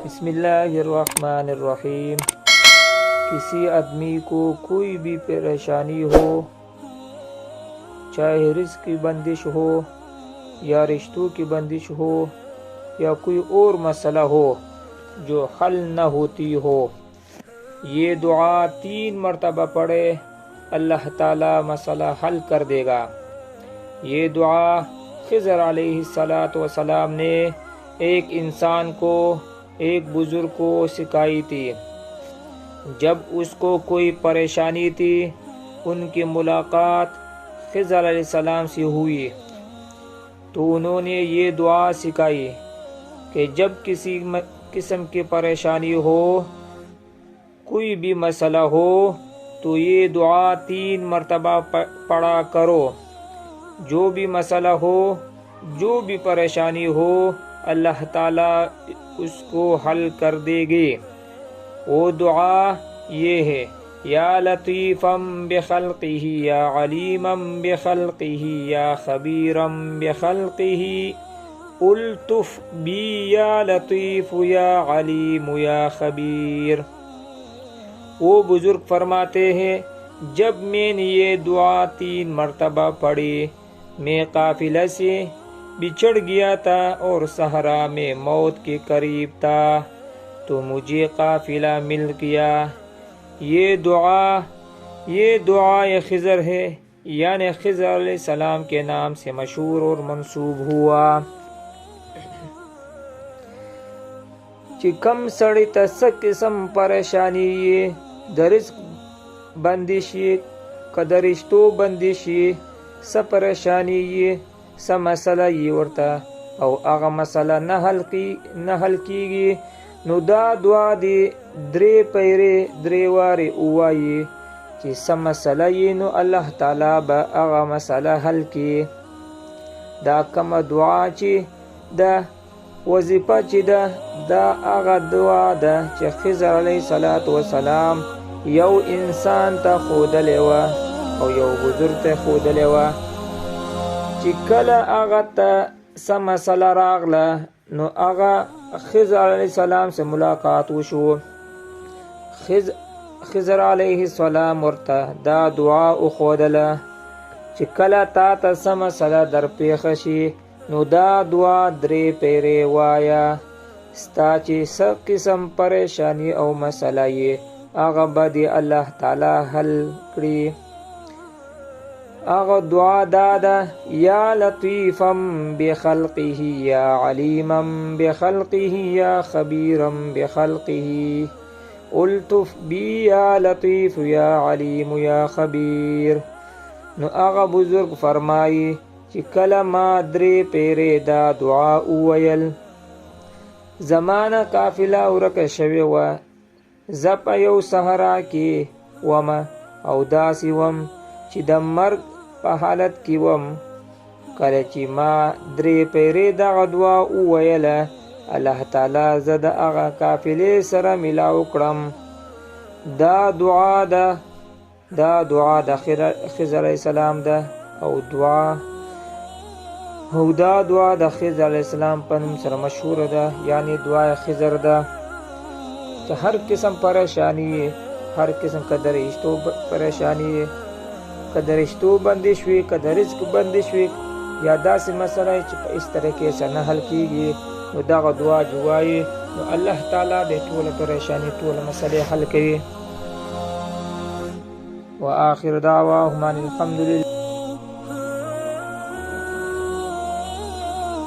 بسم اللہ الرحمن الرحیم۔ کسی آدمی کو کوئی بھی پریشانی ہو، چاہے رزق کی بندش ہو یا رشتوں کی بندش ہو یا کوئی اور مسئلہ ہو جو حل نہ ہوتی ہو، یہ دعا 3 مرتبہ پڑھے، اللہ تعالی مسئلہ حل کر دے گا۔ یہ دعا خضر علیہ السلام نے ایک انسان کو، ایک بزرگ کو سکھائی تھی۔ جب اس کو کوئی پریشانی تھی، ان کی ملاقات خضر علیہ السلام سے ہوئی تو انہوں نے یہ دعا سکھائی کہ جب کسی قسم کی پریشانی ہو، کوئی بھی مسئلہ ہو تو یہ دعا 3 مرتبہ پڑھا کرو۔ جو بھی مسئلہ ہو، جو بھی پریشانی ہو، اللہ تعالیٰ اس کو حل کر دے گی۔ وہ دعا یہ ہے: یا لطیفا بخلقہ یا علیما بخلقہ یا خبیرا بخلقہ الطف بی یا لطیف یا علیم یا خبیر۔ وہ بزرگ فرماتے ہیں، جب میں نے یہ دعا 3 مرتبہ پڑھی، میں قافلہ سے بچھڑ گیا تھا اور صحرا میں موت کے قریب تھا تو مجھے قافلہ مل گیا۔ یہ دعا خضر ہے، یعنی خضر علیہ السلام کے نام سے مشہور اور منسوب ہوا۔ چی کم سڑی تسک قسم پریشانی یہ درزق بندشی قدرشتو بندشی سا پریشانی یہ سا مسئلہ یہ ورتا او اغا مسئلہ نہ حل کیگی نو دا دعا دی 3 پیرے 3 واری اوائی چی سا مسئلہ یہ نو اللہ تعالی با اغا مسئلہ حل کی۔ دا کم دعا چی دا وظیفہ چی دا اغا دعا دا چی خضر علیہ السلام یو انسان تا خود لیوا او یو بزرگ تا خود لیوا چی کلا آغا تا سا مسئلہ راغلا نو آغا خضر علیہ السلام سے ملاقات وشو۔ خضر علیہ السلام ورطا دا دعا اخودلا چی کلا تا سا مسئلہ در پیخشی نو دا دعا 3 پیرے وایا ستا چی سا قسم پریشانی او مسئلہ یہ آغا بدی اللہ تعالی حل کری۔ آغا دعا دادا یا لطیفا بخلقہ یا علیما بخلقہ یا خبیرا بخلقہ الطف بی یا لطیف یا علیم یا خبیر۔ نو آغا بزرگ فرمائی چی کلمہ 3 پیرے دا دعا اویل، زمانہ قافلہ ورک شوی و زپا یو صحرا کی وم او داسی وم چی دا مرگ پا حالت کی وم، کله چی ما 3 پیرے دا دعا اویلا اللہ تعالی زد اغا قافلے سر ملاو کرم۔ دا دعا دا خضر علیہ السلام دا او دا دعا دا خضر علیہ السلام پنم سر مشہور دا، یعنی دعا خضر دا۔ تو ہر قسم پریشانی ہے، ہر قسم قدر رشتو پریشانی ہے، قدر رشتو بندش ہوئی، قدر رزق بندش ہوئی، یا دا سی مسئلہ ہے اس طریقے سے نہ حل کی گئی نو دا دعا جوائی نو اللہ تعالیٰ دے طول پریشانی طول مسئلے حل کری۔ وآخر دعواہم الحمدللہ۔